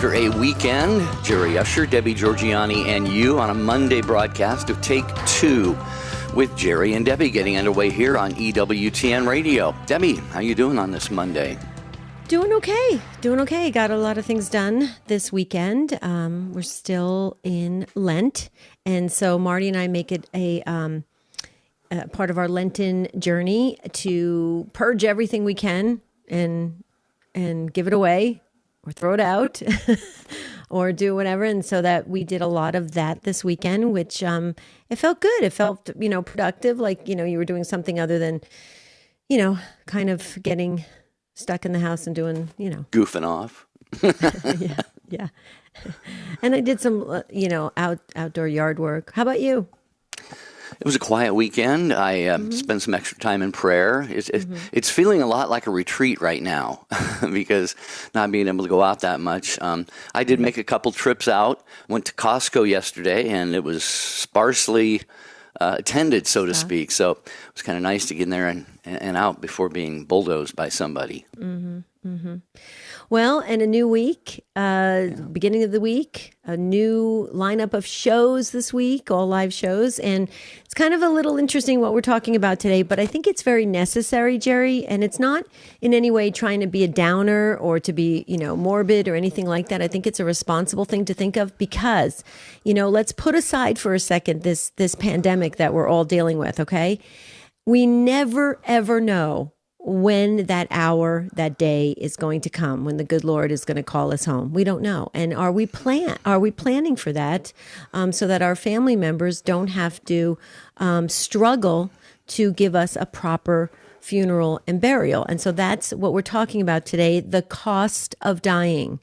after a weekend. Jerry Usher, Debbie Georgiani, and you on a Monday broadcast of Take Two with Jerry and Debbie getting underway here on EWTN Radio. Debbie, how you doing on this Monday? Doing okay. Got a lot of things done this weekend. We're still in Lent, and so Marty and I make it a part of our Lenten journey to purge everything we can and give it away or throw it out or do whatever. And so that we did a lot of that this weekend, which it felt good. It felt, productive, like, you were doing something other than, kind of getting stuck in the house and doing, Goofing off. Yeah. And I did some, outdoor yard work. How about you? It was a quiet weekend. I spent some extra time in prayer. It's feeling a lot like a retreat right now because not being able to go out that much. I did make a couple trips out. Went to Costco yesterday, and it was sparsely attended, so to speak. So it was kind of nice to get in there and out before being bulldozed by somebody. Well, and a new week, beginning of the week, a new lineup of shows this week, all live shows. And it's kind of a little interesting what we're talking about today, but I think it's very necessary, Jerry. And it's not in any way trying to be a downer or to be, morbid or anything like that. I think it's a responsible thing to think of because, let's put aside for a second this pandemic that we're all dealing with, okay? We never, ever know when that hour, that day is going to come, when the good Lord is going to call us home. We don't know. And are we planning for that so that our family members don't have to struggle to give us a proper funeral and burial? And so that's what we're talking about today, the cost of dying.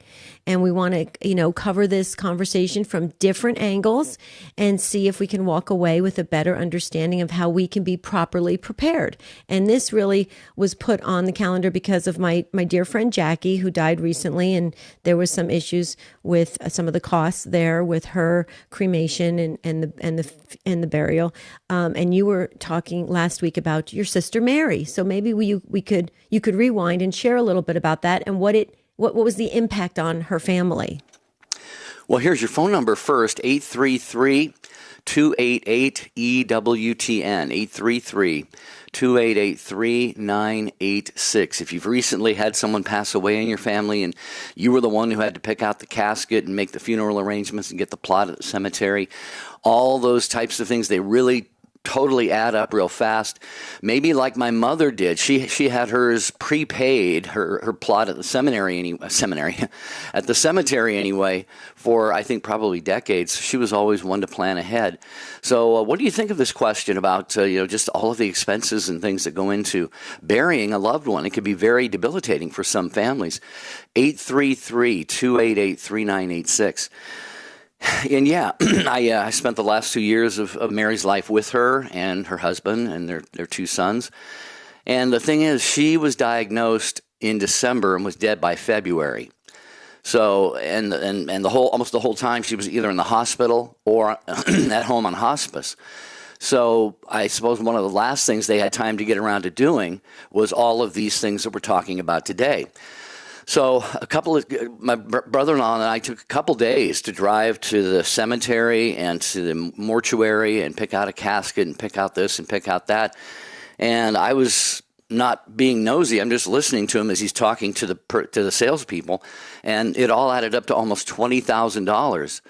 And we want to, cover this conversation from different angles and see if we can walk away with a better understanding of how we can be properly prepared. And this really was put on the calendar because of my dear friend Jackie, who died recently, and there was some issues with some of the costs there with her cremation and the burial. And you were talking last week about your sister Mary. So maybe you could rewind and share a little bit about that and what was the impact on her family? Well, here's your phone number first, 833-288-EWTN, 833-288-3986. If you've recently had someone pass away in your family and you were the one who had to pick out the casket and make the funeral arrangements and get the plot at the cemetery, all those types of things, they really totally add up real fast. Maybe like my mother did. She had hers prepaid, her plot at the cemetery anyway, for I think probably decades. She was always one to plan ahead. So what do you think of this question about just all of the expenses and things that go into burying a loved one? It can be very debilitating for some families. 833-288-3986. And yeah, I spent the last 2 years of Mary's life with her and her husband and their two sons. And the thing is, she was diagnosed in December and was dead by February. So, and almost the whole time she was either in the hospital or at home on hospice. So I suppose one of the last things they had time to get around to doing was all of these things that we're talking about today. So my brother-in-law and I took a couple days to drive to the cemetery and to the mortuary and pick out a casket and pick out this and pick out that. And I was not being nosy. I'm just listening to him as he's talking to the salespeople. And it all added up to almost $20,000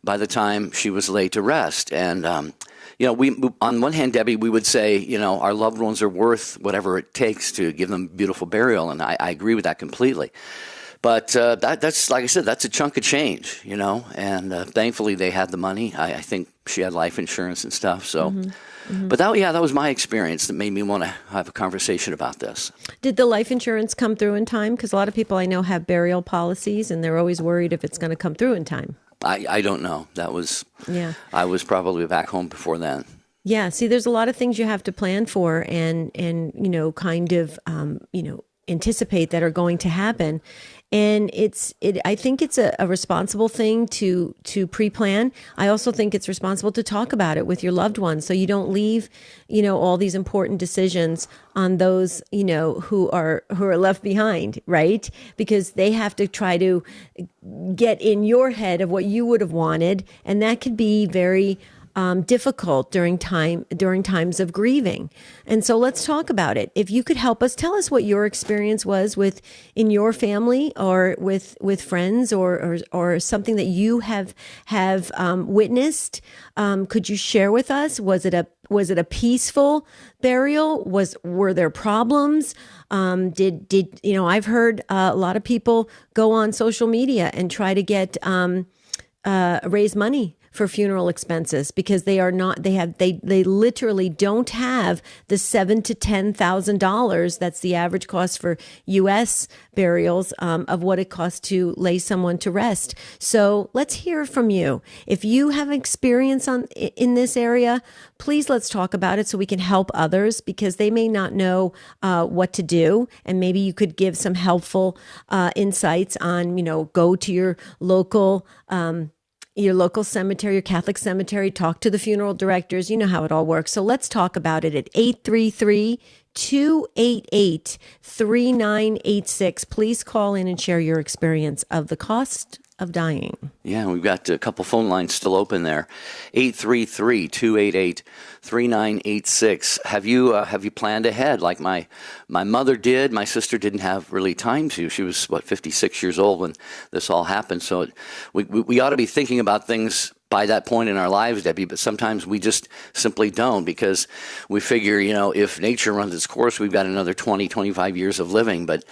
by the time she was laid to rest. And, we on one hand, Debbie, we would say, our loved ones are worth whatever it takes to give them beautiful burial, and I agree with that completely. But that's, like I said, that's a chunk of change, and thankfully they had the money. I think she had life insurance and stuff, so. But that was my experience that made me want to have a conversation about this. Did the life insurance come through in time? Because a lot of people I know have burial policies, and they're always worried if it's going to come through in time. I don't know. I was probably back home before then. Yeah. See, there's a lot of things you have to plan for and kind of, anticipate that are going to happen. And I think it's a responsible thing to pre-plan. I also think it's responsible to talk about it with your loved ones, so you don't leave, all these important decisions on those, who are left behind, right? Because they have to try to get in your head of what you would have wanted, and that could be very difficult during times of grieving. And so let's talk about it. If you could help us, tell us what your experience was in your family or with friends or something that you have witnessed. Could you share with us? Was it a peaceful burial? Were there problems? I've heard a lot of people go on social media and try to get raise money for funeral expenses because they literally don't have the $7,000 to $10,000. That's the average cost for U.S. burials of what it costs to lay someone to rest. So let's hear from you. If you have experience in this area, please let's talk about it so we can help others because they may not know what to do, and maybe you could give some helpful insights on go to your local cemetery, your Catholic cemetery, talk to the funeral directors. You know how it all works. So let's talk about it at 833-288-3986. Please call in and share your experience of the cost of dying. Yeah, we've got a couple phone lines still open there. 833-288-3986. Have you planned ahead like my mother did? My sister didn't have really time to. She was 56 years old when this all happened. So we ought to be thinking about things by that point in our lives, Debbie, but sometimes we just simply don't because we figure, if nature runs its course, we've got another 20, 25 years of living, but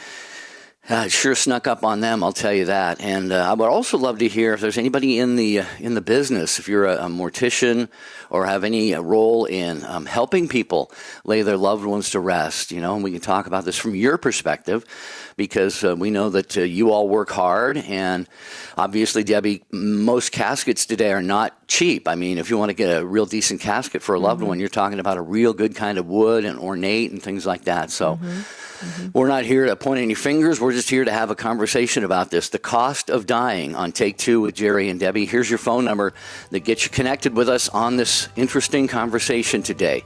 it sure snuck up on them, I'll tell you that. And I would also love to hear if there's anybody in the business, if you're a mortician or have any role in helping people lay their loved ones to rest, and we can talk about this from your perspective because we know that you all work hard. And obviously, Debbie, most caskets today are not cheap. I mean, if you want to get a real decent casket for a loved one, you're talking about a real good kind of wood and ornate and things like that. So we're not here to point any fingers. We're just here to have a conversation about this. The cost of dying on Take Two with Jerry and Debbie. Here's your phone number that gets you connected with us on this interesting conversation today.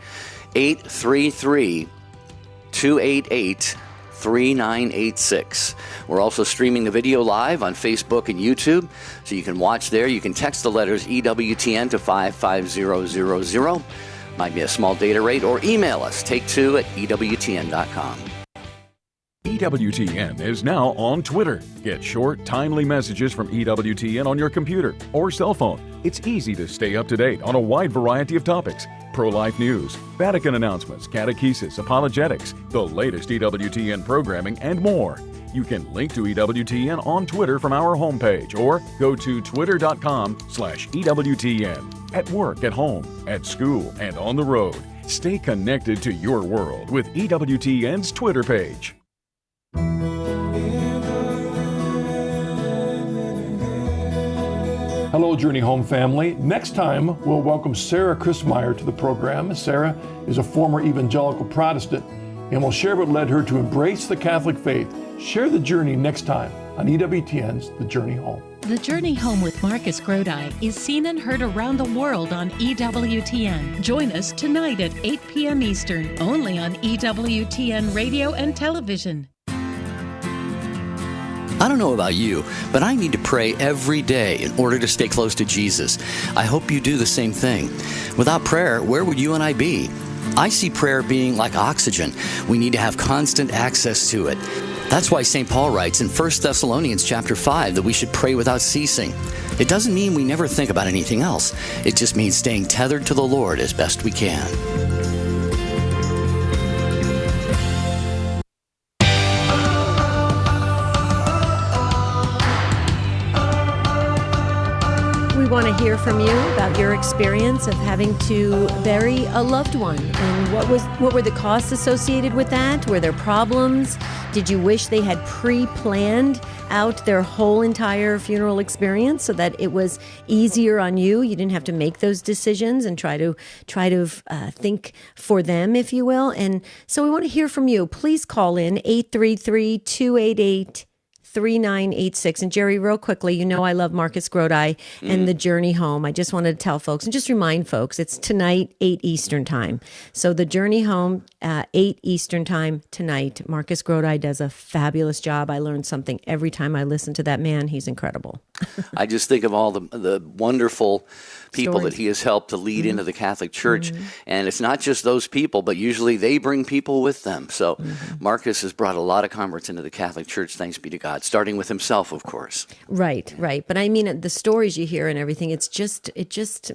833-288-3986. We're also streaming the video live on Facebook and YouTube, so you can watch there. You can text the letters EWTN to 55000. Might be a small data rate, or email us, take2@EWTN.com. EWTN is now on Twitter. Get short, timely messages from EWTN on your computer or cell phone. It's easy to stay up to date on a wide variety of topics. Pro-life news, Vatican announcements, catechesis, apologetics, the latest EWTN programming, and more. You can link to EWTN on Twitter from our homepage or go to twitter.com/EWTN. At work, at home, at school, and on the road. Stay connected to your world with EWTN's Twitter page. Hello, Journey Home family. Next time, we'll welcome Sarah Christmeyer to the program. Sarah is a former evangelical Protestant and will share what led her to embrace the Catholic faith. Share the journey next time on EWTN's The Journey Home. The Journey Home with Marcus Grodi is seen and heard around the world on EWTN. Join us tonight at 8 p.m. Eastern, only on EWTN Radio and Television. I don't know about you, but I need to pray every day in order to stay close to Jesus. I hope you do the same thing. Without prayer, where would you and I be? I see prayer being like oxygen. We need to have constant access to it. That's why St. Paul writes in 1 Thessalonians chapter 5 that we should pray without ceasing. It doesn't mean we never think about anything else. It just means staying tethered to the Lord as best we can. We want to hear from you about your experience of having to bury a loved one, and what were the costs associated with that? Were there problems? Did you wish they had pre-planned out their whole entire funeral experience so that it was easier on you? You didn't have to make those decisions and try to think for them, if you will. And so we want to hear from you. Please call in 833-288-3986. 888-3986. And Jerry, real quickly, you know I love Marcus Grodi and The Journey Home. I just wanted to tell folks and just remind folks, it's tonight, 8 Eastern Time. So The Journey Home, 8 Eastern Time tonight. Marcus Grodi does a fabulous job. I learn something every time I listen to that man. He's incredible. I just think of all the wonderful people Stories. that he has helped to lead into the Catholic Church. And it's not just those people, but usually they bring people with them. So Marcus has brought a lot of converts into the Catholic Church, thanks be to God, starting with himself, of course. Right. But I mean, the stories you hear and everything, it just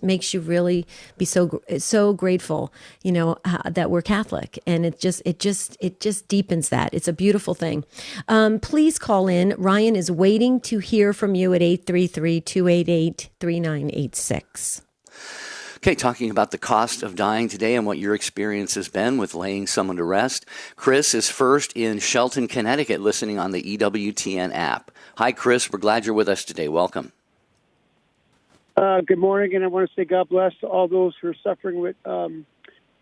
makes you really be so grateful, that we're Catholic. And it just deepens that. It's a beautiful thing. Please call in. Ryan is waiting to hear from you at 833-288-3986. Okay, talking about the cost of dying today and what your experience has been with laying someone to rest. Chris is first in Shelton, Connecticut, listening on the EWTN app. Hi, Chris. We're glad you're with us today. Welcome. Good morning, and I want to say God bless to all those who are suffering with the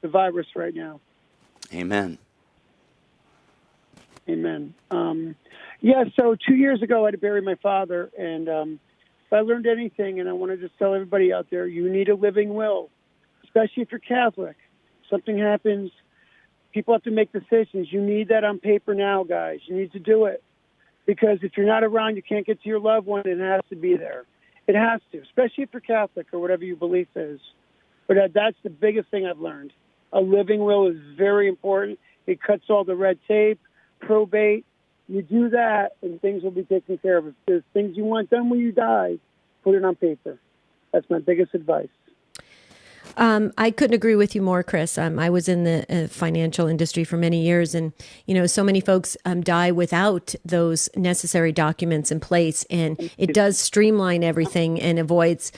virus right now. Amen. Amen. So 2 years ago, I had to bury my father, and if I learned anything, and I want to just tell everybody out there, you need a living will, especially if you're Catholic. Something happens, people have to make decisions. You need that on paper now, guys. You need to do it, because if you're not around, you can't get to your loved one, and it has to be there. It has to, especially if you're Catholic or whatever your belief is. But that's the biggest thing I've learned. A living will is very important. It cuts all the red tape, probate. You do that, and things will be taken care of. If there's things you want done when you die, put it on paper. That's my biggest advice. I couldn't agree with you more, Chris. I was in the financial industry for many years, and so many folks die without those necessary documents in place, and it does streamline everything and avoids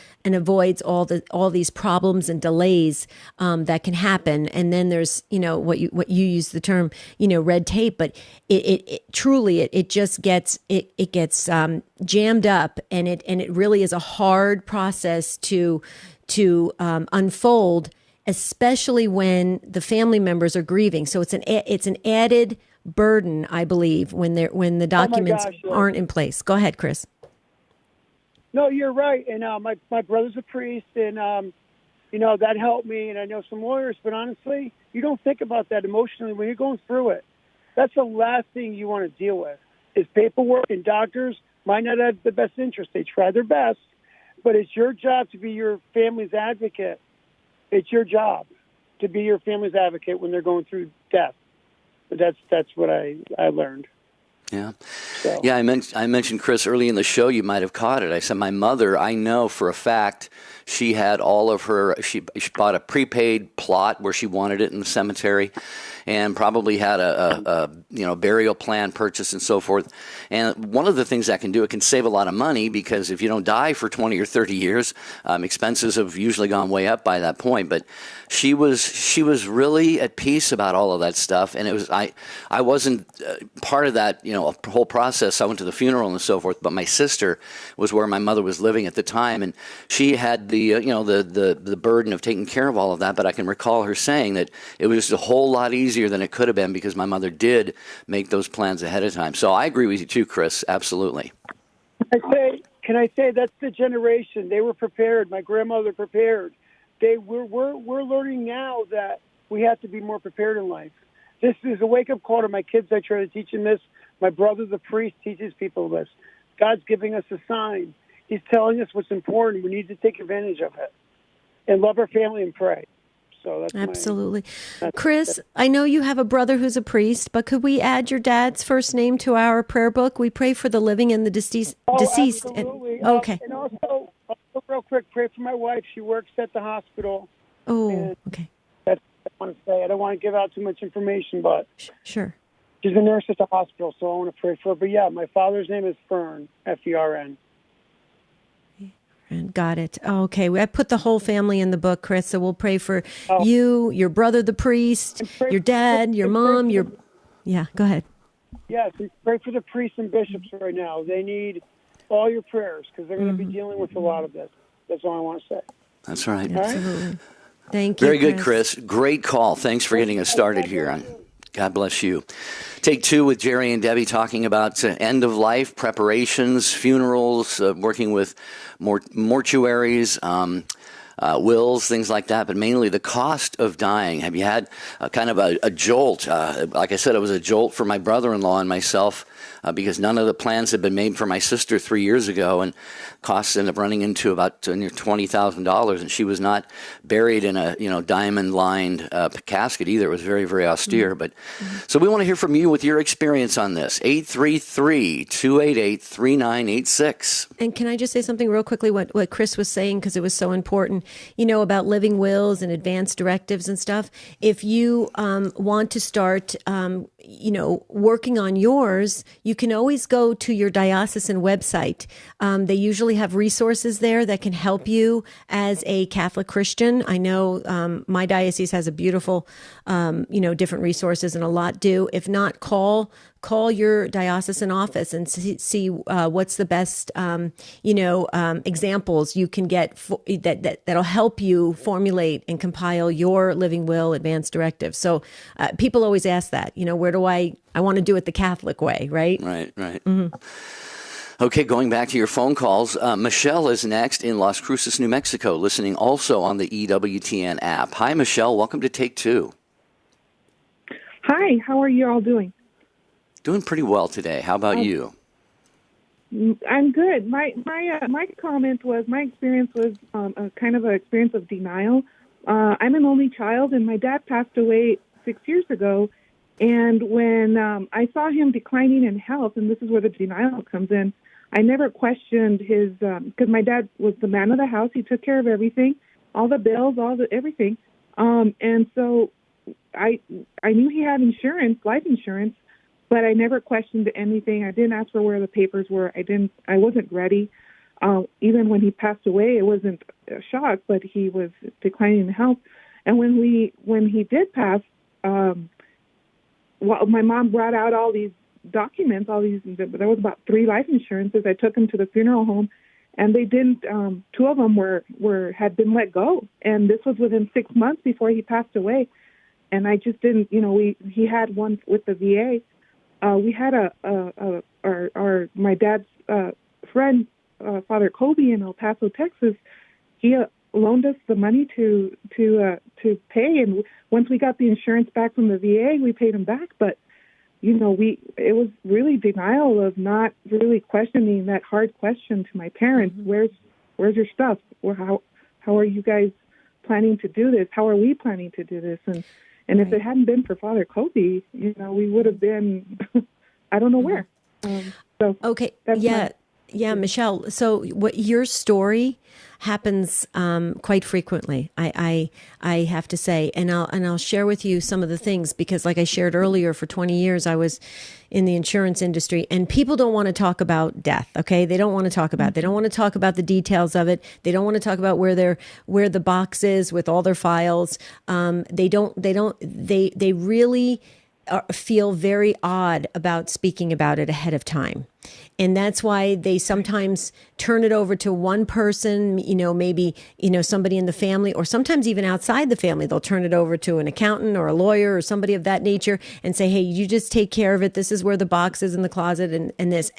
all these problems and delays that can happen. And then there's what you use the term red tape, but it truly just gets jammed up, and it really is a hard process to unfold, especially when the family members are grieving. So it's an added burden, I believe, when the documents aren't in place. Go ahead, Chris. No, you're right. And my brother's a priest, and that helped me. And I know some lawyers, but honestly, you don't think about that emotionally when you're going through it. That's the last thing you want to deal with is paperwork, and doctors might not have the best interest. They try their best. But it's your job to be your family's advocate. It's your job to be your family's advocate when they're going through death. But that's what I learned. Yeah. So. Yeah, I mentioned, Chris, early in the show, you might have caught it. I said my mother, I know for a fact, she had all of her, she bought a prepaid plot where she wanted it in the cemetery, and probably had a burial plan purchase and so forth. And one of the things that can do, it can save a lot of money, because if you don't die for 20 or 30 years, expenses have usually gone way up by that point. But she was really at peace about all of that stuff, and it was I wasn't part of that whole process. I went to the funeral and so forth, but my sister was where my mother was living at the time, and she had the burden of taking care of all of that. But I can recall her saying that it was a whole lot easier than it could have been, because my mother did make those plans ahead of time. So I agree with you too, Chris. Absolutely. Can I say that's the generation? They were prepared. My grandmother prepared. We're learning now that we have to be more prepared in life. This is a wake-up call to my kids. I try to teach them this. My brother, the priest, teaches people this. God's giving us a sign. He's telling us what's important. We need to take advantage of it and love our family and pray. So that's absolutely. Chris, I know you have a brother who's a priest, but could we add your dad's first name to our prayer book? We pray for the living and the deceased. Absolutely. Okay. And also, real quick, pray for my wife. She works at the hospital. Oh, okay. That's what I want to say. I don't want to give out too much information, but sure. She's a nurse at the hospital, so I want to pray for her. But yeah, my father's name is Fern, F-E-R-N. Got it. Okay. I put the whole family in the book, Chris, so we'll pray for you, your brother, the priest, your dad, your mom, Yeah, go ahead. Yes, pray for the priests and bishops right now. They need all your prayers, because they're going to be dealing with a lot of this. That's all I want to say. That's right. Absolutely. Thank you, Very good, Chris. Great call. Thanks for getting us started here on God bless you. Take two with Jerry and Debbie talking about end of life preparations, funerals, working with mortuaries, wills, things like that, but mainly the cost of dying. Have you had kind of a jolt? Like I said, it was a jolt for my brother-in-law and myself because none of the plans had been made for my sister 3 years ago, and costs ended up running into about near $20,000, and she was not buried in a diamond-lined casket either. It was very, very austere. But so we want to hear from you with your experience on this. 833-288-3986. And can I just say something real quickly, what Chris was saying, because it was so important, about living wills and advance directives and stuff. If you want to start, working on yours, you can always go to your diocesan website. They usually have resources there that can help you as a Catholic Christian. I know my diocese has a beautiful, different resources, and a lot do. If not, call your diocesan office and see what's the best, examples you can get that'll help you formulate and compile your living will advance directive. So people always ask that, where do I want to do it the Catholic way, right? Right. Mm-hmm. Okay, going back to your phone calls, Michelle is next in Las Cruces, New Mexico, listening also on the EWTN app. Hi, Michelle. Welcome to Take Two. Hi, how are you all doing? Doing pretty well today. How about you? I'm good. My comment was, my experience was a kind of an experience of denial. I'm an only child, and my dad passed away 6 years ago. And when I saw him declining in health, and this is where the denial comes in, I never questioned his, because my dad was the man of the house. He took care of everything, all the bills, everything. And so I knew he had insurance, life insurance, but I never questioned anything. I didn't ask for where the papers were. I wasn't ready. Even when he passed away, it wasn't a shock, but he was declining in health. And when he did pass, my mom brought out all these documents, there was about 3 life insurances. I took him to the funeral home, and they didn't, 2 of them had been let go. And this was within 6 months before he passed away. And I just didn't, he had one with the VA. We had my dad's friend, Father Kobe in El Paso, Texas. He loaned us the money to pay, and once we got the insurance back from the VA, we paid him back. But it was really denial of not really questioning that hard question to my parents. Mm-hmm. Where's your stuff? How are you guys planning to do this? How are we planning to do this? And if it hadn't been for Father Kobe, we would have been, I don't know where. Okay. Yeah, Michelle. So what your story happens quite frequently, I have to say, and I'll share with you some of the things, because like I shared earlier, for 20 years I was in the insurance industry, and people don't want to talk about death. Okay, they don't want to talk about it. They don't want to talk about the details of it. They don't want to talk about where the box is with all their files. They really feel very odd about speaking about it ahead of time. And that's why they sometimes turn it over to one person, maybe, somebody in the family, or sometimes even outside the family. They'll turn it over to an accountant or a lawyer or somebody of that nature and say, hey, you just take care of it. This is where the box is in the closet and this.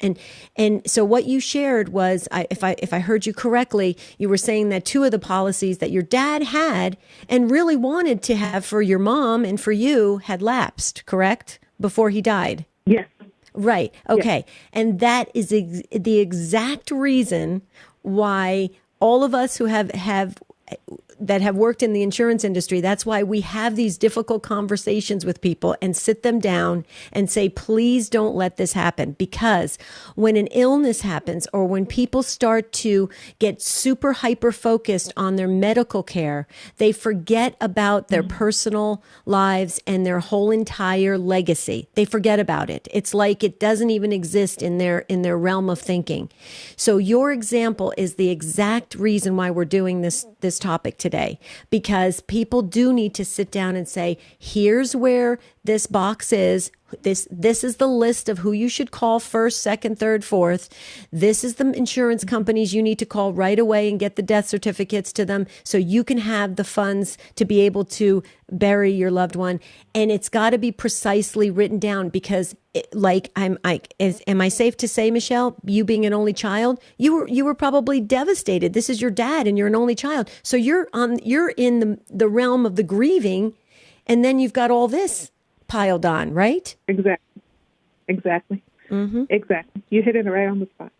And so what you shared was, if I heard you correctly, you were saying that 2 of the policies that your dad had and really wanted to have for your mom and for you had lapsed, correct? Before he died? Yes. Right. Okay. Yes. And that is the exact reason why all of us who have worked in the insurance industry, that's why we have these difficult conversations with people and sit them down and say, please don't let this happen. Because when an illness happens, or when people start to get super hyper focused on their medical care, they forget about their personal lives and their whole entire legacy. They forget about it. It's like it doesn't even exist in their realm of thinking. So your example is the exact reason why we're doing this topic today, because people do need to sit down and say, here's where this box is. This is the list of who you should call first, second, third, fourth. This is the insurance companies you need to call right away and get the death certificates to them so you can have the funds to be able to bury your loved one. And it's got to be precisely written down because am I safe to say, Michelle, you being an only child, you were probably devastated. This is your dad and you're an only child. So you're in the realm of the grieving, and then you've got all this piled on, right? Exactly. Exactly. You hit it right on the spot.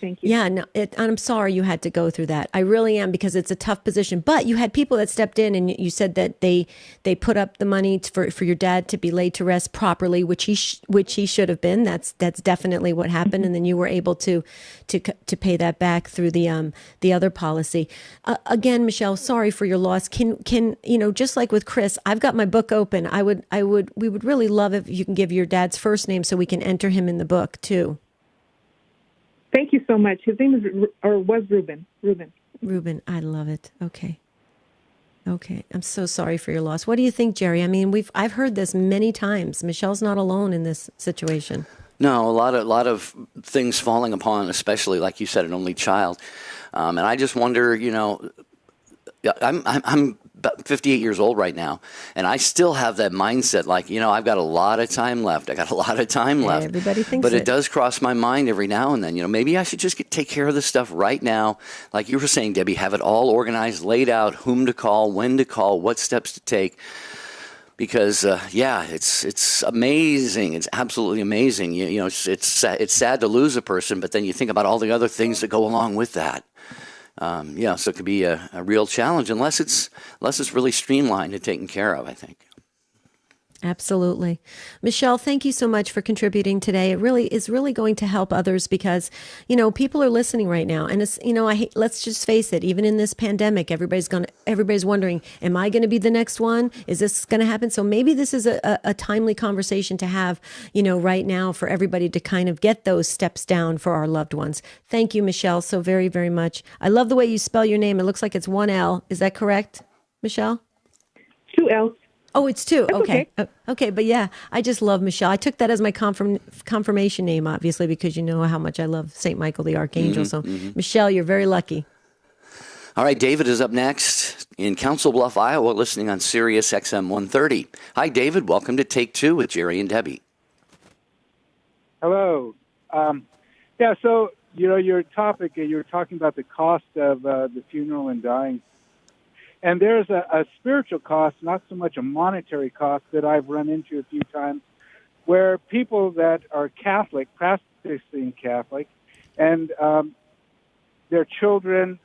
Thank you. Yeah, no, I'm sorry you had to go through that. I really am, because it's a tough position. But you had people that stepped in, and you said that they put up the money for your dad to be laid to rest properly, which he should have been. That's definitely what happened, and then you were able to pay that back through the other policy. Again, Michelle, sorry for your loss. Can just like with Chris, I've got my book open. We would really love if you can give your dad's first name so we can enter him in the book too. Thank you so much. His name was Ruben. Ruben, I love it. Okay. I'm so sorry for your loss. What do you think, Jerry? I mean, I've heard this many times. Michelle's not alone in this situation. No, a lot of things falling upon, especially like you said, an only child. And I just wonder, I'm about 58 years old right now, and I still have that mindset like, I've got a lot of time left. Everybody thinks But it does cross my mind every now and then, maybe I should just take care of this stuff right now. Like you were saying, Debbie, have it all organized, laid out, whom to call, when to call, what steps to take. Because, it's amazing. It's absolutely amazing. It's sad to lose a person, but then you think about all the other things that go along with that. So it could be a real challenge unless it's really streamlined and taken care of, I think. Absolutely. Michelle, thank you so much for contributing today. It really is really going to help others because, people are listening right now. And it's, let's just face it, even in this pandemic, everybody's wondering, am I going to be the next one? Is this going to happen? So maybe this is a timely conversation to have, right now for everybody to kind of get those steps down for our loved ones. Thank you, Michelle, so very, very much. I love the way you spell your name. It looks like it's one L. Is that correct, Michelle? 2 L's. Oh, it's 2. That's okay. Okay. But yeah, I just love Michelle. I took that as my confirmation name, obviously, because you know how much I love St. Michael the Archangel. Michelle, you're very lucky. All right, David is up next in Council Bluff, Iowa, listening on Sirius XM 130. Hi, David. Welcome to Take Two with Jerry and Debbie. Hello. So, your topic, you were talking about the cost of the funeral and dying. And there's a spiritual cost, not so much a monetary cost, that I've run into a few times, where people that are Catholic, practicing Catholic, and their children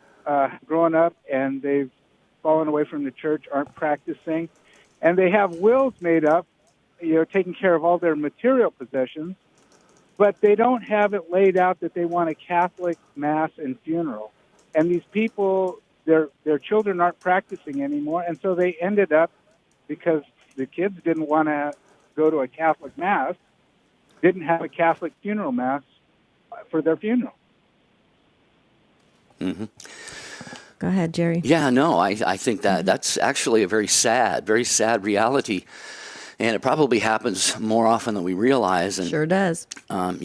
growing up and they've fallen away from the church, aren't practicing, and they have wills made up, taking care of all their material possessions, but they don't have it laid out that they want a Catholic mass and funeral. And these people, their children aren't practicing anymore, and so they ended up, because the kids didn't want to go to a Catholic mass, didn't have a Catholic funeral mass for their funeral. Mm-hmm. Go ahead, Jerry. Yeah, no, I think that's actually a very sad reality, and it probably happens more often than we realize. And sure does. And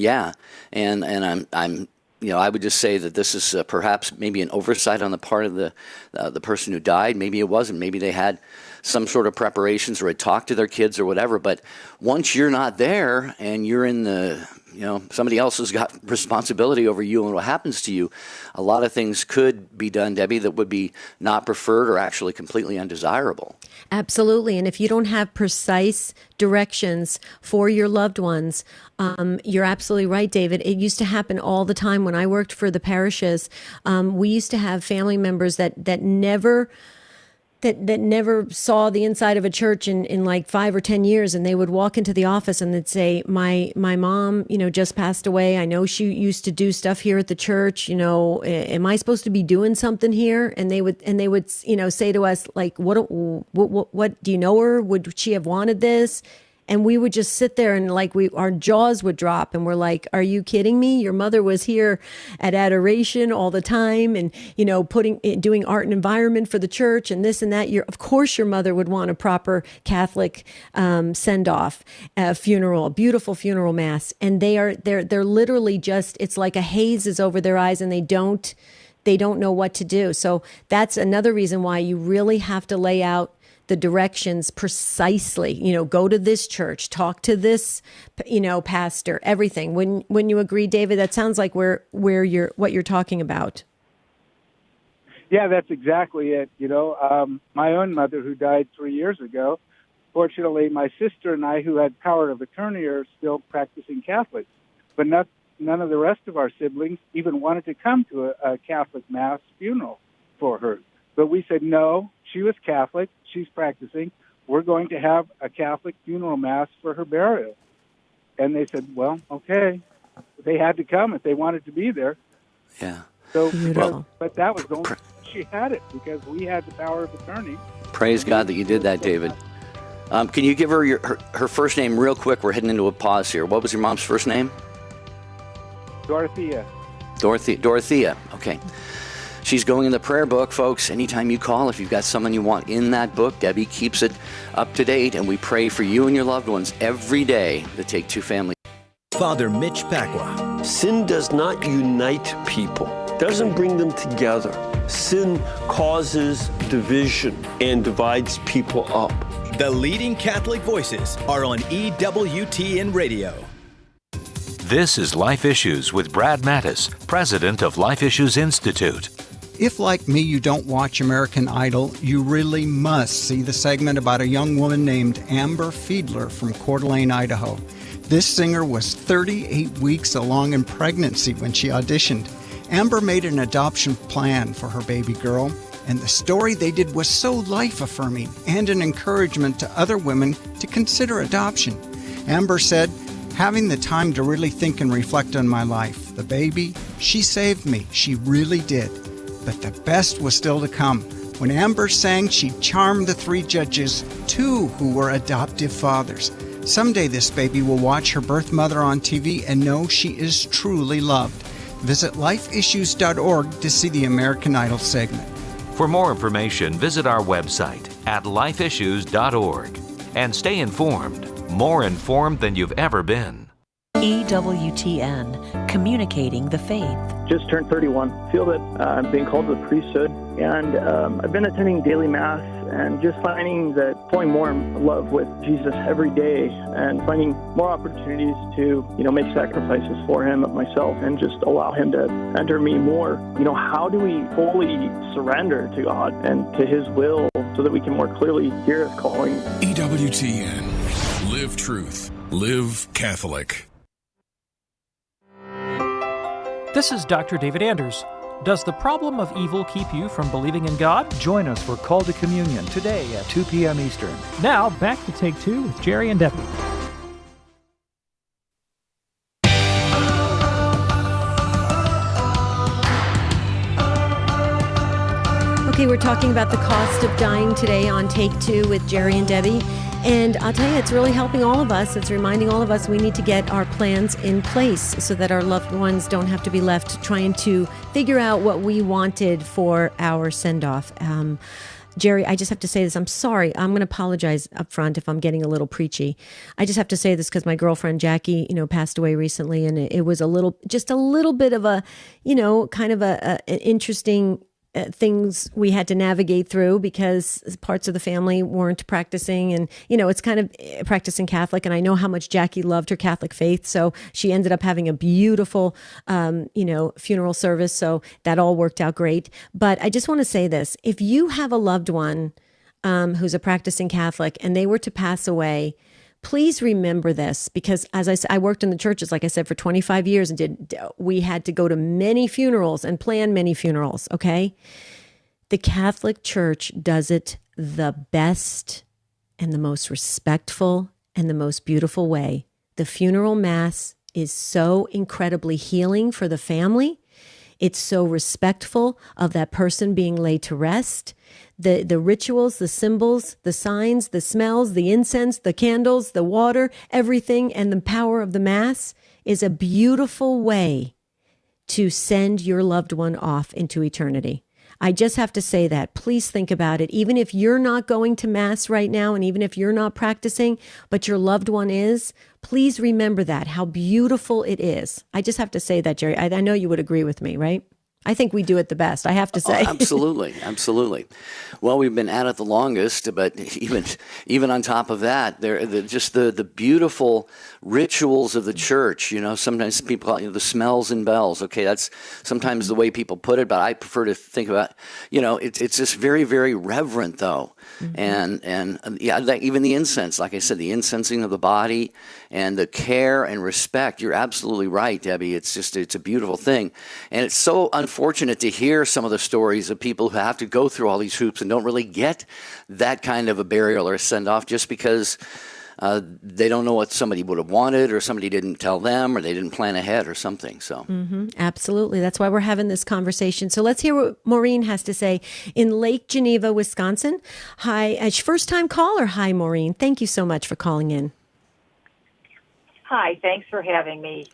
I'm I would just say that this is perhaps maybe an oversight on the part of the person who died. Maybe it wasn't. Maybe they had some sort of preparations or had talked to their kids or whatever. But once you're not there and you're in somebody else has got responsibility over you and what happens to you, a lot of things could be done, Debbie, that would be not preferred or actually completely undesirable. Absolutely. And if you don't have precise directions for your loved ones, you're absolutely right, David. It used to happen all the time when I worked for the parishes. We used to have family members that never saw the inside of a church in like 5 or 10 years, and they would walk into the office and they'd say, my mom, just passed away. I know she used to do stuff here at the church. Am I supposed to be doing something here? And they would say to us, like, what do you know her? Would she have wanted this? And we would just sit there and our jaws would drop and we're like, are you kidding me? Your mother was here at adoration all the time and, doing art and environment for the church and this and that. Of course your mother would want a proper Catholic send off, funeral, a beautiful funeral mass. And they're literally just, it's like a haze is over their eyes and they don't know what to do. So that's another reason why you really have to lay out the directions precisely. Go to this church, talk to this, pastor, everything. When you agree, David, that sounds like what you're talking about. Yeah, that's exactly it. My own mother, who died 3 years ago, fortunately, my sister and I, who had power of attorney, are still practicing Catholics. But none of the rest of our siblings even wanted to come to a Catholic Mass funeral for her. But we said, no, she was Catholic, she's practicing, we're going to have a Catholic funeral Mass for her burial. And they said, well, okay. They had to come if they wanted to be there. Yeah. So, but that was the only she had it because we had the power of attorney. Praise God that you did that, David. Can you give her her first name real quick? We're heading into a pause here. What was your mom's first name? Dorothea. Dorothea. Okay. She's going in the prayer book, folks. Anytime you call, if you've got someone you want in that book, Debbie keeps it up to date, and we pray for you and your loved ones every day to Take Two family. Father Mitch Pacwa. Sin does not unite people, doesn't bring them together. Sin causes division and divides people up. The leading Catholic voices are on EWTN Radio. This is Life Issues with Brad Mattis, president of Life Issues Institute. If, like me, you don't watch American Idol, you really must see the segment about a young woman named Amber Fiedler from Coeur d'Alene, Idaho. This singer was 38 weeks along in pregnancy when she auditioned. Amber made an adoption plan for her baby girl, and the story they did was so life-affirming and an encouragement to other women to consider adoption. Amber said, "Having the time to really think and reflect on my life. The baby, she saved me. She really did. But the best was still to come. When Amber sang, she charmed the 3 judges, 2 who were adoptive fathers. Someday this baby will watch her birth mother on TV and know she is truly loved." Visit lifeissues.org to see the American Idol segment. For more information, visit our website at lifeissues.org and stay informed, more informed than you've ever been. EWTN, communicating the faith. Just turned 31. Feel that I'm being called to the priesthood, and I've been attending daily mass and just finding that falling more in love with Jesus every day and finding more opportunities to, make sacrifices for him of myself and just allow him to enter me more. How do we fully surrender to God and to his will so that we can more clearly hear his calling? EWTN. Live truth. Live Catholic. This is Dr. David Anders. Does the problem of evil keep you from believing in God? Join us for Call to Communion today at 2 p.m. Eastern. Now, back to Take Two with Jerry and Debbie. Okay, we're talking about the cost of dying today on Take Two with Jerry and Debbie. And I'll tell you, it's really helping all of us. It's reminding all of us we need to get our plans in place so that our loved ones don't have to be left trying to figure out what we wanted for our send-off. Jerry, I just have to say this. I'm sorry. I'm going to apologize up front if I'm getting a little preachy. I just have to say this because my girlfriend Jackie, passed away recently, and it was just a little bit of a, kind of an interesting things we had to navigate through because parts of the family weren't practicing, and it's kind of practicing Catholic, and I know how much Jackie loved her Catholic faith, so she ended up having a beautiful funeral service, so that all worked out great. But I just want to say this: if you have a loved one who's a practicing Catholic and they were to pass away, please remember this, because as I said, I worked in the churches, like I said, for 25 years, and we had to go to many funerals and plan many funerals, okay? The Catholic Church does it the best and the most respectful and the most beautiful way. The funeral mass is so incredibly healing for the family. It's so respectful of that person being laid to rest. The rituals, the symbols, the signs, the smells, the incense, the candles, the water, everything, and the power of the Mass is a beautiful way to send your loved one off into eternity. I just have to say that. Please think about it. Even if you're not going to Mass right now, and even if you're not practicing, but your loved one is, please remember that, how beautiful it is. I just have to say that, Jerry. I know you would agree with me, right? I think we do it the best, I have to say. Oh, absolutely, absolutely. Well, we've been at it the longest, but even on top of that, just the beautiful rituals of the church. You know, sometimes people call it, the smells and bells. Okay, that's sometimes the way people put it, but I prefer to think about, it's just very, very reverent though. Mm-hmm. And yeah, even the incense, like I said, the incensing of the body and the care and respect. You're absolutely right, Debbie. It's a beautiful thing, and it's so unfortunate to hear some of the stories of people who have to go through all these hoops and don't really get that kind of a burial or a send-off just because they don't know what somebody would have wanted, or somebody didn't tell them, or they didn't plan ahead or something. So absolutely. That's why we're having this conversation. So let's hear what Maureen has to say in Lake Geneva, Wisconsin. Hi, first-time caller. Hi, Maureen. Thank you so much for calling in. Hi, thanks for having me.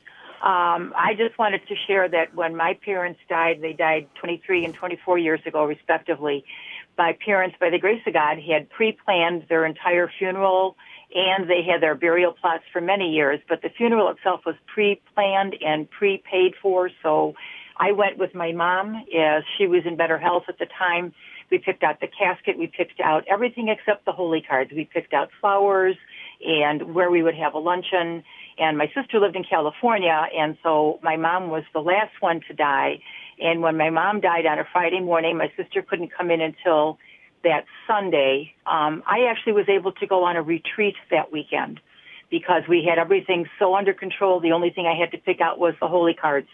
I just wanted to share that when my parents died, they died 23 and 24 years ago, respectively. My parents, by the grace of God, had pre-planned their entire funeral, and they had their burial plots for many years, but the funeral itself was pre-planned and pre-paid for, so I went with my mom as she was in better health at the time. We picked out the casket. We picked out everything except the holy cards. We picked out flowers and where we would have a luncheon. And my sister lived in California, and so my mom was the last one to die. And when my mom died on a Friday morning, my sister couldn't come in until that Sunday. I actually was able to go on a retreat that weekend because we had everything so under control. The only thing I had to pick out was the holy cards.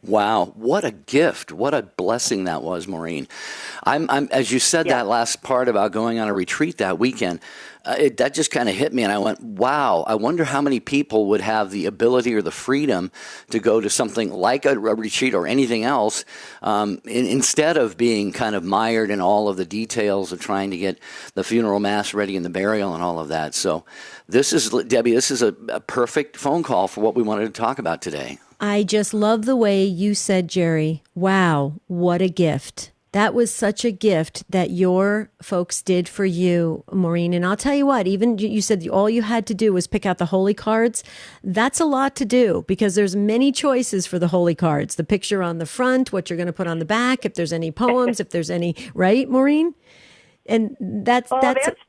Wow, what a gift. What a blessing that was, Maureen. I'm as you said that last part about going on a retreat that weekend, that just kind of hit me, and I went, wow, I wonder how many people would have the ability or the freedom to go to something like a retreat or anything else instead of being kind of mired in all of the details of trying to get the funeral mass ready and the burial and all of that. So Debbie, this is a perfect phone call for what we wanted to talk about today. I just love the way you said, Jerry, wow, what a gift. That was such a gift that your folks did for you, Maureen. And I'll tell you what, even you said all you had to do was pick out the holy cards. That's a lot to do because there's many choices for the holy cards. The picture on the front, what you're going to put on the back, if there's any poems, if there's any, right, Maureen? And that's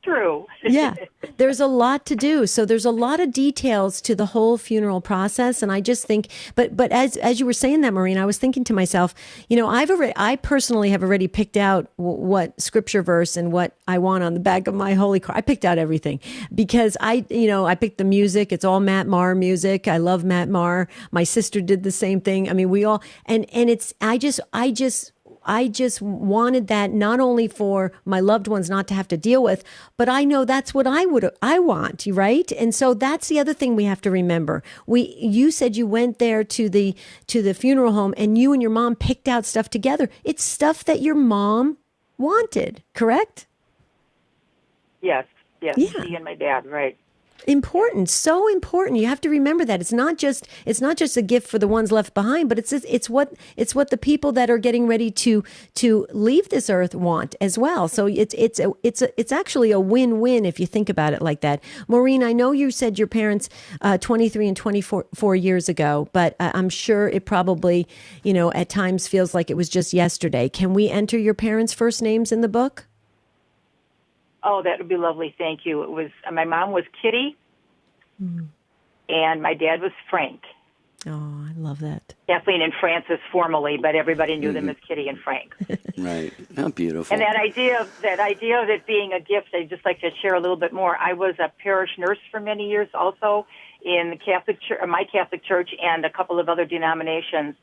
true. Yeah, there's a lot to do. So there's a lot of details to the whole funeral process. And I just think, but as you were saying that, Maureen, I was thinking to myself, I personally have already picked out what scripture verse and what I want on the back of my holy card. I picked out everything because I picked the music. It's all Matt Maher music. I love Matt Maher. My sister did the same thing. I mean, we all, and it's, I just wanted that not only for my loved ones not to have to deal with, but I know that's what I want, right? And so that's the other thing we have to remember. You said you went there to the funeral home and you and your mom picked out stuff together. It's stuff that your mom wanted, correct? Yes, Yeah. She and my dad, right. Important, so important. You have to remember that it's not just a gift for the ones left behind, but it's what the people that are getting ready to leave this earth want as well. So it's actually a win-win if you think about it like that. Maureen, I know you said your parents 23 and 24 years ago, but I'm sure it probably at times feels like it was just yesterday. Can we enter your parents' first names in the book? Oh, that would be lovely. Thank you. It was my mom was Kitty, and my dad was Frank. Oh, I love that. Kathleen and Francis formally, but everybody knew them as Kitty and Frank. Right. How beautiful. And that idea of it being a gift, I'd just like to share a little bit more. I was a parish nurse for many years also in the Catholic church, my Catholic church, and a couple of other denominations.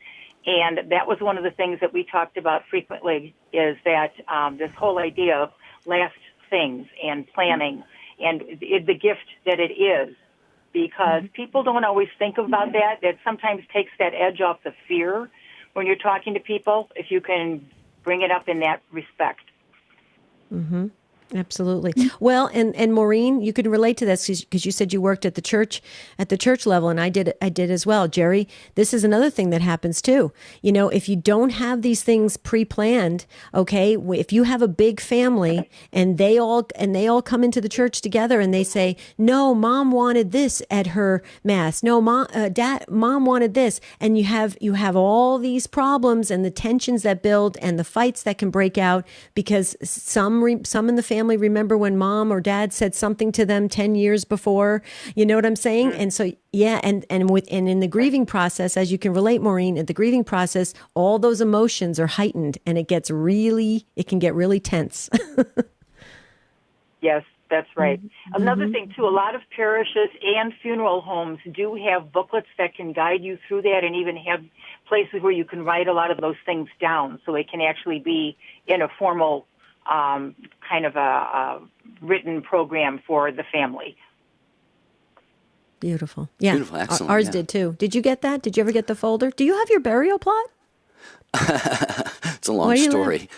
And that was one of the things that we talked about frequently is that this whole idea of last things and planning and the gift that it is because people don't always think about that. That sometimes takes that edge off the fear when you're talking to people, if you can bring it up in that respect. Mm-hmm. Absolutely. Well, and Maureen, you can relate to this because you said you worked at the church level, and I did as well. Jerry, this is another thing that happens too. You know, if you don't have these things pre-planned, okay, if you have a big family and they all come into the church together and they say, "No, Mom wanted this at her mass. No, Mom wanted this," and you have all these problems and the tensions that build and the fights that can break out because some in the family remember when Mom or Dad said something to them 10 years before. You know what I'm saying? And so, yeah, and in the grieving process, as you can relate, Maureen, at the grieving process, all those emotions are heightened and it can get really tense. Yes, that's right. Another thing, too, a lot of parishes and funeral homes do have booklets that can guide you through that and even have places where you can write a lot of those things down so it can actually be in a formal kind of a written program for the family. Beautiful. Yeah. Beautiful. Excellent. Ours did too. Did you get that? Did you ever get the folder? Do you have your burial plot? It's a long story.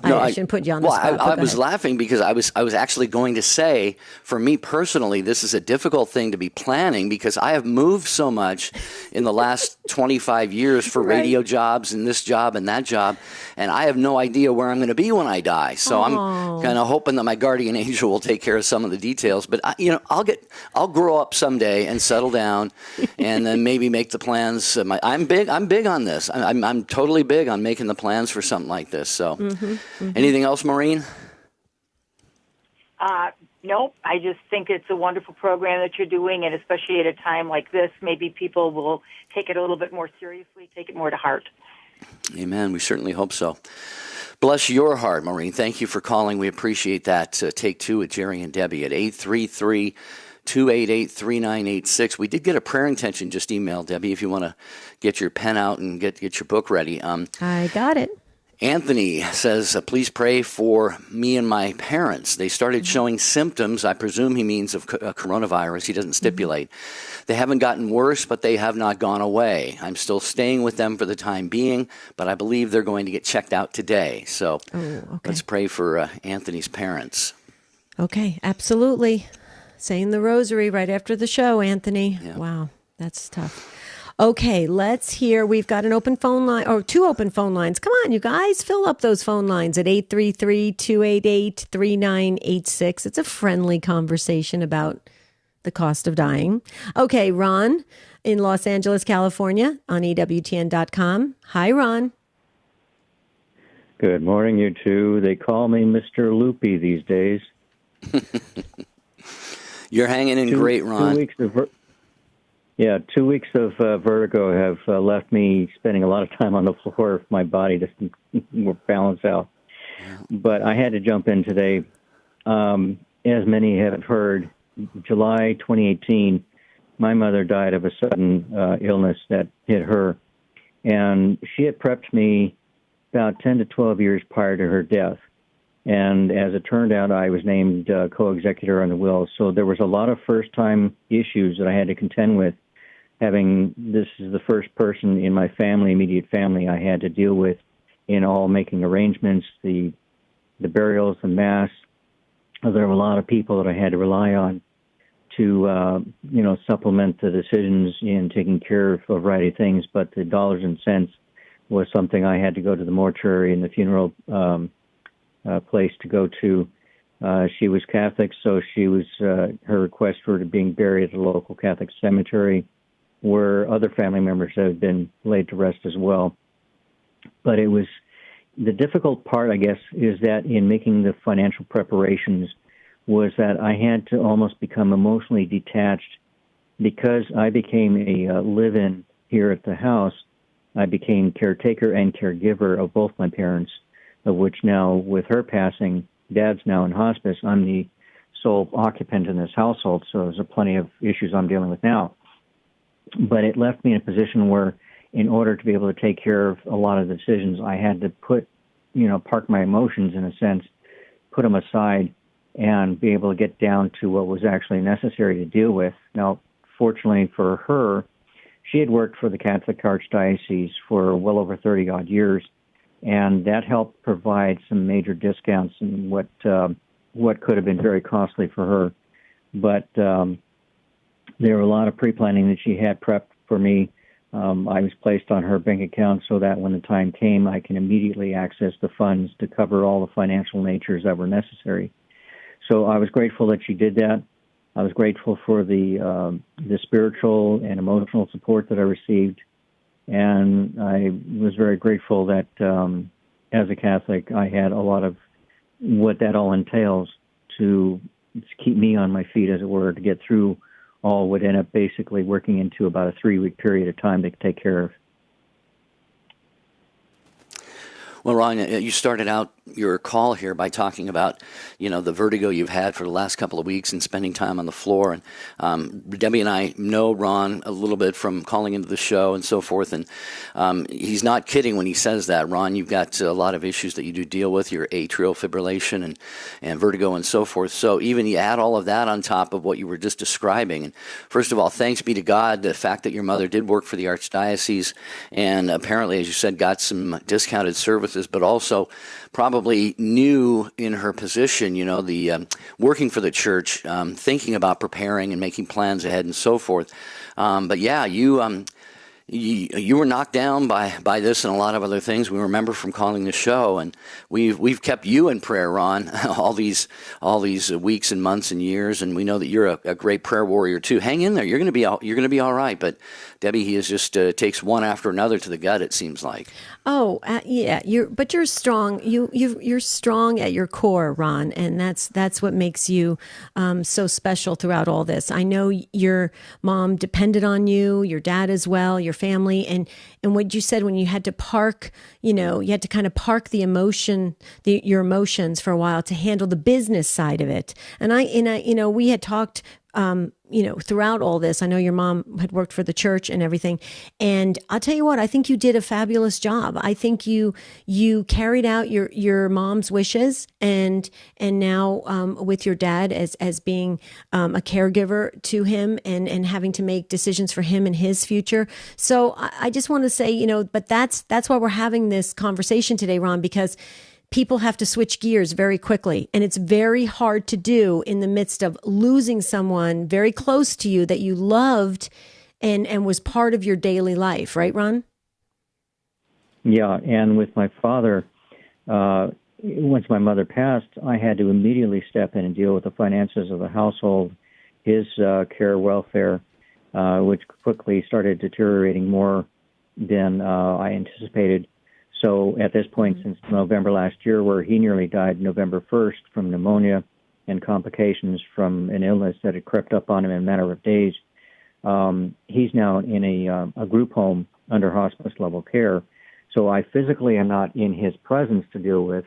No, I shouldn't put you on the spot. I was laughing because I was actually going to say, for me personally, this is a difficult thing to be planning because I have moved so much in the last 25 years for radio jobs and this job and that job, and I have no idea where I'm going to be when I die. So I'm kind of hoping that my guardian angel will take care of some of the details. But I'll grow up someday and settle down, and then maybe make the plans. I'm big on this. I'm totally big on making the plans for something like this. So. Anything else, Maureen? Nope. I just think it's a wonderful program that you're doing, and especially at a time like this, maybe people will take it a little bit more seriously, take it more to heart. Amen. We certainly hope so. Bless your heart, Maureen. Thank you for calling. We appreciate that. Take two with Jerry and Debbie at 833-288-3986. We did get a prayer intention just emailed, Debbie, if you want to get your pen out and get your book ready. I got it. Anthony says, please pray for me and my parents. They started showing symptoms, I presume he means of coronavirus. He doesn't stipulate. They haven't gotten worse, but they have not gone away. I'm still staying with them for the time being, but I believe they're going to get checked out today. So let's pray for Anthony's parents. Okay, absolutely. Saying the rosary right after the show, Anthony. Yeah. Wow, that's tough. Okay, let's hear. We've got an open phone line, or two open phone lines. Come on, you guys, fill up those phone lines at 833-288-3986. It's a friendly conversation about the cost of dying. Okay, Ron in Los Angeles, California on EWTN.com. Hi, Ron. Good morning, you two. They call me Mr. Loopy these days. You're hanging in great, Ron. 2 weeks of 2 weeks of vertigo have left me spending a lot of time on the floor. My body doesn't balance out. But I had to jump in today. As many have heard, July 2018, my mother died of a sudden illness that hit her. And she had prepped me about 10 to 12 years prior to her death. And as it turned out, I was named co-executor on the will. So there was a lot of first-time issues that I had to contend with. This is the first person in my family, immediate family, I had to deal with in all making arrangements, the burials, the mass. There were a lot of people that I had to rely on to, supplement the decisions in taking care of a variety of things. But the dollars and cents was something I had to go to the mortuary and the funeral place to go to. She was Catholic, so her requests were being buried at a local Catholic cemetery where other family members have been laid to rest as well. But it was the difficult part, I guess, is that in making the financial preparations was that I had to almost become emotionally detached because I became a live-in here at the house. I became caretaker and caregiver of both my parents, of which now, with her passing, Dad's now in hospice. I'm the sole occupant in this household, so there's plenty of issues I'm dealing with now. But it left me in a position where, in order to be able to take care of a lot of the decisions, I had to park my emotions in a sense, put them aside, and be able to get down to what was actually necessary to deal with. Now, fortunately for her, she had worked for the Catholic Archdiocese for well over 30-odd years, and that helped provide some major discounts in what could have been very costly for her. But there were a lot of pre-planning that she had prepped for me. I was placed on her bank account so that when the time came, I can immediately access the funds to cover all the financial natures that were necessary. So I was grateful that she did that. I was grateful for the spiritual and emotional support that I received, and I was very grateful that as a Catholic, I had a lot of what that all entails to keep me on my feet, as it were, to get through all would end up basically working into about a 3-week period of time to take care of. Well, Ron, you started out your call here by talking about, the vertigo you've had for the last couple of weeks and spending time on the floor. And Debbie and I know Ron a little bit from calling into the show and so forth. And he's not kidding when he says that. Ron, you've got a lot of issues that you do deal with, your atrial fibrillation and vertigo and so forth. So even you add all of that on top of what you were just describing. And first of all, thanks be to God, the fact that your mother did work for the Archdiocese and apparently, as you said, got some discounted services, but also probably knew in her position, the working for the church, thinking about preparing and making plans ahead and so forth. But yeah, you were knocked down by this and a lot of other things. We remember from calling the show, and we've kept you in prayer, Ron, all these weeks and months and years. And we know that you're a great prayer warrior too. Hang in there. You're going to be all right. But Debbie, he is just takes one after another to the gut, it seems like. Oh, yeah. You're strong. You're strong at your core, Ron, and that's what makes you so special throughout all this. I know your mom depended on you, your dad as well, your family, and what you said when you had to park, you had to kind of park your emotions for a while to handle the business side of it. And we had talked. Throughout all this, I know your mom had worked for the church and everything. And I'll tell you what, I think you did a fabulous job. I think you carried out your mom's wishes and now with your dad as being a caregiver to him and having to make decisions for him and his future. So I just want to say, but that's why we're having this conversation today, Ron, because people have to switch gears very quickly. And it's very hard to do in the midst of losing someone very close to you that you loved and was part of your daily life. Right, Ron? Yeah. And with my father, once my mother passed, I had to immediately step in and deal with the finances of the household, his care, welfare, which quickly started deteriorating more than I anticipated. So at this point, since November last year, where he nearly died November 1st from pneumonia and complications from an illness that had crept up on him in a matter of days, he's now in a group home under hospice-level care. So I physically am not in his presence to deal with,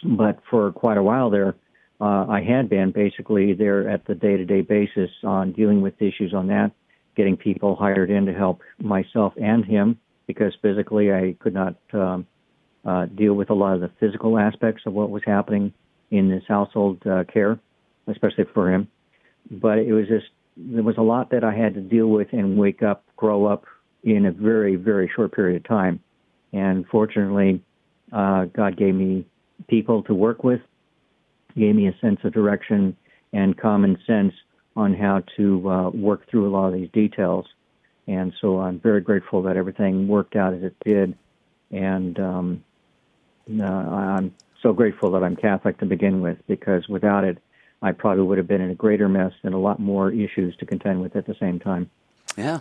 but for quite a while there, I had been basically there at the day-to-day basis on dealing with issues on that, getting people hired in to help myself and him, because physically I could not deal with a lot of the physical aspects of what was happening in this household care, especially for him. But it was there was a lot that I had to deal with and grow up in a very, very short period of time. And fortunately, God gave me people to work with, gave me a sense of direction and common sense on how to work through a lot of these details. And so I'm very grateful that everything worked out as it did. And I'm so grateful that I'm Catholic to begin with, because without it, I probably would have been in a greater mess and a lot more issues to contend with at the same time. Yeah.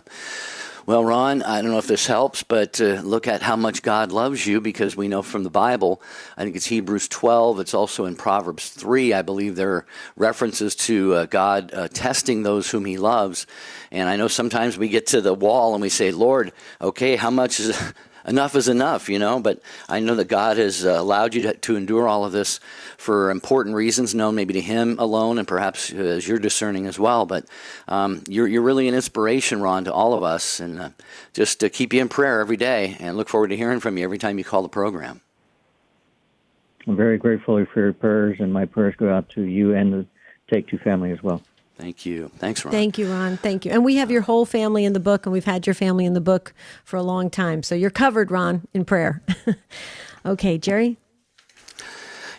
Well, Ron, I don't know if this helps, but look at how much God loves you, because we know from the Bible, I think it's Hebrews 12, it's also in Proverbs 3, I believe there are references to God testing those whom he loves. And I know sometimes we get to the wall and we say, Lord, okay, how much is enough is enough, but I know that God has allowed you to endure all of this for important reasons, known maybe to him alone and perhaps as you're discerning as well. But you're really an inspiration, Ron, to all of us, and just to keep you in prayer every day and look forward to hearing from you every time you call the program. I'm very grateful for your prayers, and my prayers go out to you and the Take Two family as well. Thank you. Thanks, Ron. Thank you, Ron. Thank you. And we have your whole family in the book, and we've had your family in the book for a long time. So you're covered, Ron, in prayer. Okay, Jerry?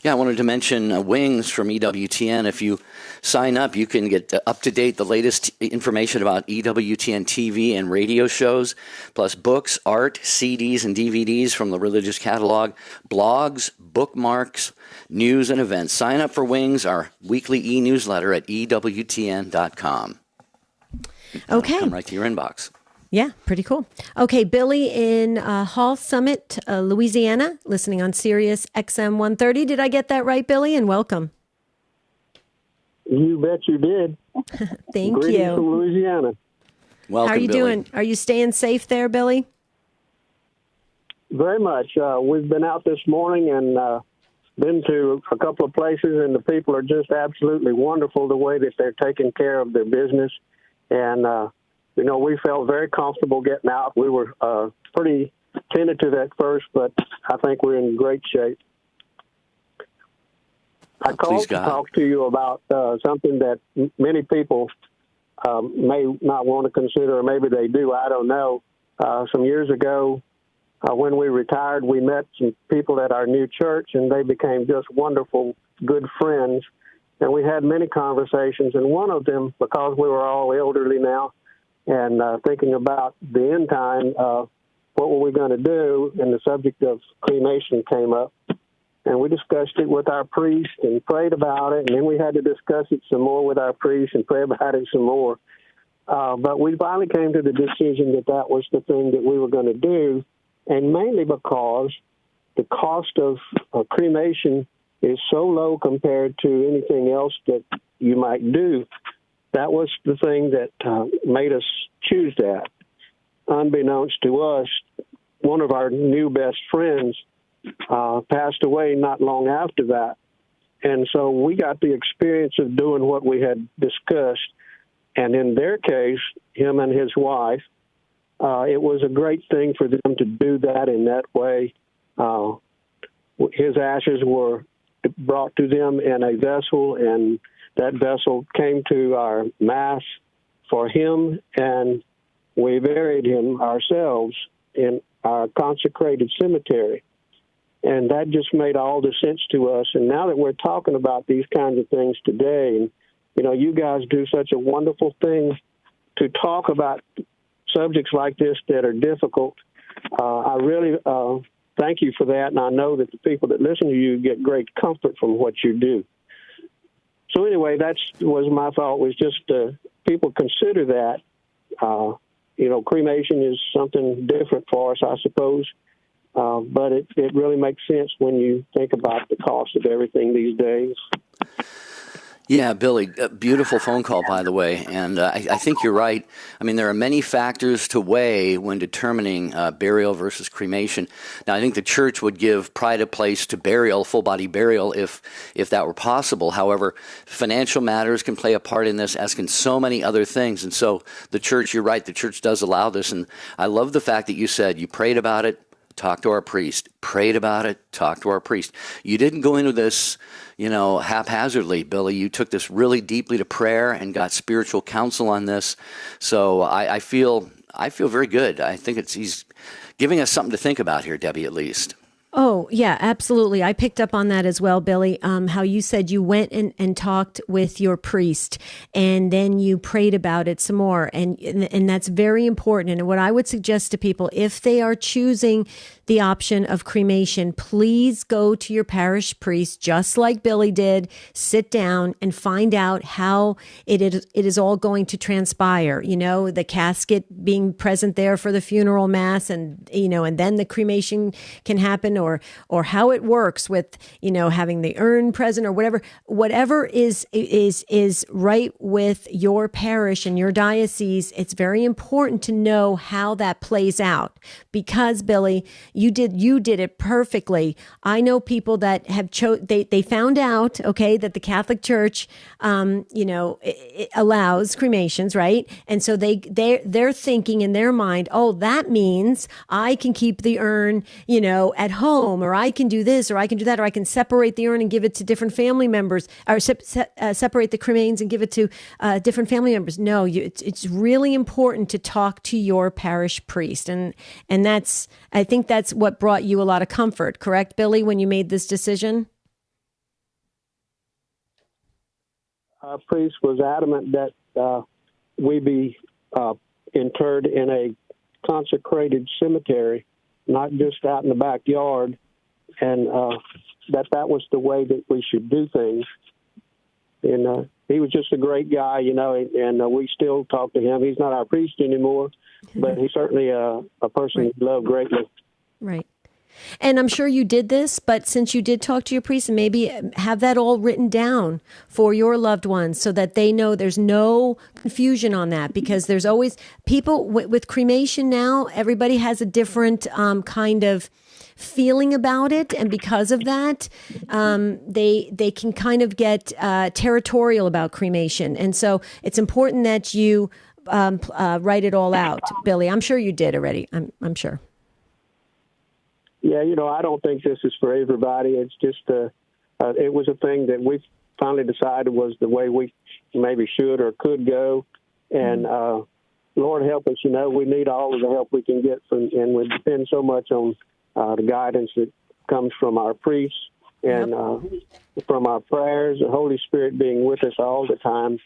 Yeah, I wanted to mention Wings from EWTN. If you sign up, you can get up-to-date, the latest information about EWTN TV and radio shows, plus books, art, CDs, and DVDs from the religious catalog, blogs, bookmarks, news, and events. Sign up for Wings, our weekly e-newsletter at EWTN.com. Okay. Come right to your inbox. Yeah, pretty cool. Okay, Billy in Hall Summit, Louisiana, listening on Sirius XM 130. Did I get that right, Billy? And welcome. You bet you did. Thank Greetings you. from Louisiana. Welcome, How are you Billy. doing? Are you staying safe there, Billy? Very much. We've been out this morning and been to a couple of places, and the people are just absolutely wonderful the way that they're taking care of their business. And, we felt very comfortable getting out. We were pretty tentative at first, but I think we're in great shape. I called to talk to you about something that many people may not want to consider, or maybe they do. I don't know. Some years ago, when we retired, we met some people at our new church, and they became just wonderful, good friends. And we had many conversations, and one of them, because we were all elderly now, and thinking about the end time, what were we going to do? And the subject of cremation came up. And we discussed it with our priest and prayed about it. And then we had to discuss it some more with our priest and pray about it some more. But we finally came to the decision that that was the thing that we were going to do. And mainly because the cost of cremation is so low compared to anything else that you might do. That was the thing that made us choose that. Unbeknownst to us, one of our new best friends passed away not long after that. And so we got the experience of doing what we had discussed. And in their case, him and his wife, it was a great thing for them to do that in that way. His ashes were brought to them in a vessel, and that vessel came to our Mass for him, and we buried him ourselves in our consecrated cemetery. And that just made all the sense to us. And now that we're talking about these kinds of things today, and, you guys do such a wonderful thing to talk about subjects like this that are difficult. I really thank you for that, and I know that the people that listen to you get great comfort from what you do. So anyway, that was my thought, was just people consider that. Cremation is something different for us, I suppose. But it really makes sense when you think about the cost of everything these days. Yeah, Billy, a beautiful phone call, by the way. And I think you're right. I mean, there are many factors to weigh when determining burial versus cremation. Now, I think the church would give pride of place to burial, full-body burial, if that were possible. However, financial matters can play a part in this, as can so many other things. And so the church, you're right, the church does allow this. And I love the fact that you said you prayed about it, talked to our priest, prayed about it, talked to our priest. You didn't go into this, haphazardly, Billy. You took this really deeply to prayer and got spiritual counsel on this. So I feel very good. I think he's giving us something to think about here, Debbie, at least. Oh, yeah, absolutely. I picked up on that as well, Billy, how you said you went and talked with your priest and then you prayed about it some more. And that's very important. And what I would suggest to people, if they are choosing the option of cremation, please go to your parish priest, just like Billy did. Sit down and find out how it is all going to transpire. The casket being present there for the funeral mass, and then the cremation can happen, or how it works with having the urn present, or whatever is right with your parish and your diocese. It's very important to know how that plays out, because Billy, you did it perfectly. I know people that have they found out, okay, that the Catholic Church, it allows cremations, right? And so they're thinking in their mind, oh, that means I can keep the urn, at home, or I can do this, or I can do that, or I can separate the urn and give it to different family members, or separate the cremains and give it to different family members. No, it's really important to talk to your parish priest, and I think that's what brought you a lot of comfort, correct, Billy, when you made this decision? Our priest was adamant that we be interred in a consecrated cemetery, not just out in the backyard, and that was the way that we should do things. And he was just a great guy, and we still talk to him. He's not our priest anymore, but he's certainly a person we love greatly. Right. And I'm sure you did this, but since you did talk to your priest, maybe have that all written down for your loved ones so that they know there's no confusion on that, because there's always people with cremation now, everybody has a different kind of feeling about it. And because of that, they can kind of get territorial about cremation. And so it's important that you write it all out. Billy, I'm sure you did already. I'm sure. Yeah, I don't think this is for everybody. It's just it was a thing that we finally decided was the way we maybe should or could go. And Lord help us, we need all of the help we can get and we depend so much on the guidance that comes from our priests and from our prayers, the Holy Spirit being with us all the time.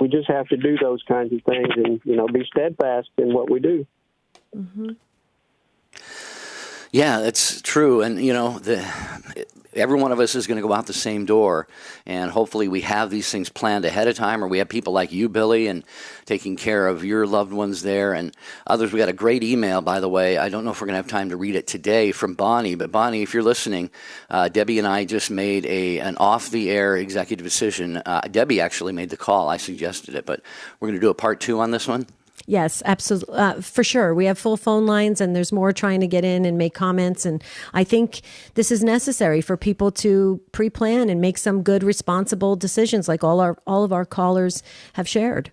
We just have to do those kinds of things and, be steadfast in what we do. Mm-hmm. Yeah, that's true. And, every one of us is going to go out the same door. And hopefully we have these things planned ahead of time, or we have people like you, Billy, and taking care of your loved ones there and others. We got a great email, by the way. I don't know if we're going to have time to read it today, from Bonnie. But Bonnie, if you're listening, Debbie and I just made an off-the-air executive decision. Debbie actually made the call. I suggested it. But we're going to do a part 2 on this one. Yes, absolutely. For sure. We have full phone lines and there's more trying to get in and make comments. And I think this is necessary for people to pre-plan and make some good, responsible decisions like all of our callers have shared.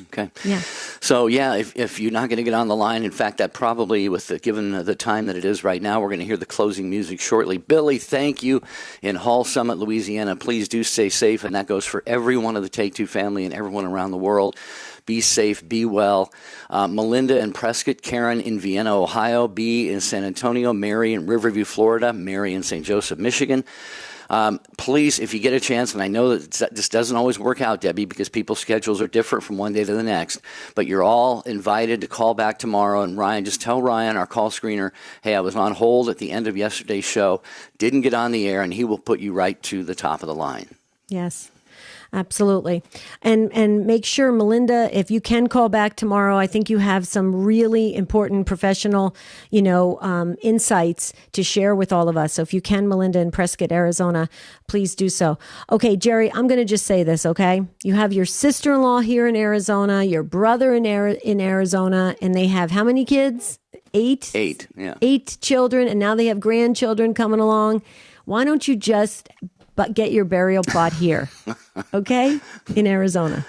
Okay. Yeah. So, if you're not going to get on the line, in fact, that probably, given the time that it is right now, we're going to hear the closing music shortly. Billy, thank you in Hall Summit, Louisiana. Please do stay safe, and that goes for every one of the Take Two family and everyone around the world. Be safe, be well. Melinda in Prescott, Karen in Vienna, Ohio, B in San Antonio, Mary in Riverview, Florida, Mary in St. Joseph, Michigan. Please, if you get a chance, and I know that this doesn't always work out, Debbie, because people's schedules are different from one day to the next, but you're all invited to call back tomorrow. And Ryan, just tell Ryan, our call screener, hey, I was on hold at the end of yesterday's show, didn't get on the air, and he will put you right to the top of the line. Yes. Absolutely. And make sure, Melinda, if you can call back tomorrow, I think you have some really important professional, insights to share with all of us. So if you can, Melinda in Prescott, Arizona, please do so. Okay, Jerry, I'm going to just say this, okay? You have your sister-in-law here in Arizona, your brother in Arizona, and they have how many kids? 8? 8, yeah. 8 children, and now they have grandchildren coming along. Why don't you just get your burial plot here, okay, in Arizona?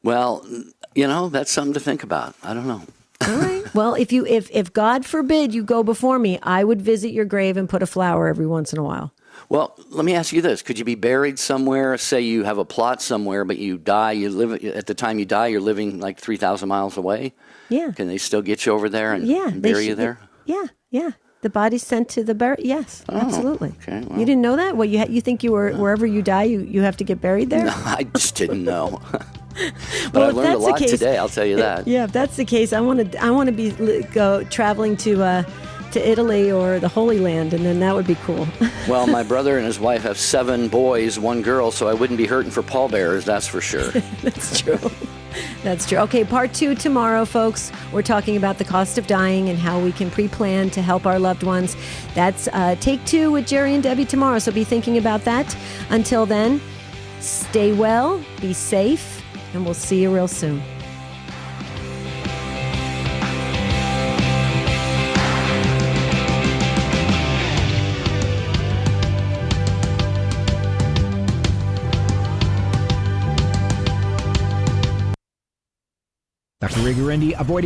Well, that's something to think about. I don't know. All right. Well, if God forbid you go before me, I would visit your grave and put a flower every once in a while. Well, let me ask you this. Could you be buried somewhere? Say you have a plot somewhere, but you die. At the time you die, you're living like 3,000 miles away? Yeah. Can they still get you over there and bury you there? Yeah. The body's sent to the burial. Yes, absolutely. Okay, well. You didn't know that? Well, you think you were wherever you die, you have to get buried there? No, I just didn't know. But Well, I if learned a that's the lot case- today. I'll tell you that. Yeah, if that's the case, I want to go traveling to Italy or the Holy Land, and then that would be cool. Well, my brother and his wife have 7 boys, 1 girl, so I wouldn't be hurting for pallbearers, that's for sure. That's true. That's true. Okay, part 2 tomorrow, folks. We're talking about the cost of dying and how we can pre-plan to help our loved ones. That's Take 2 with Jerry and Debbie tomorrow, so be thinking about that. Until then, stay well, be safe, and we'll see you real soon. Dr. Rigorindi, avoiding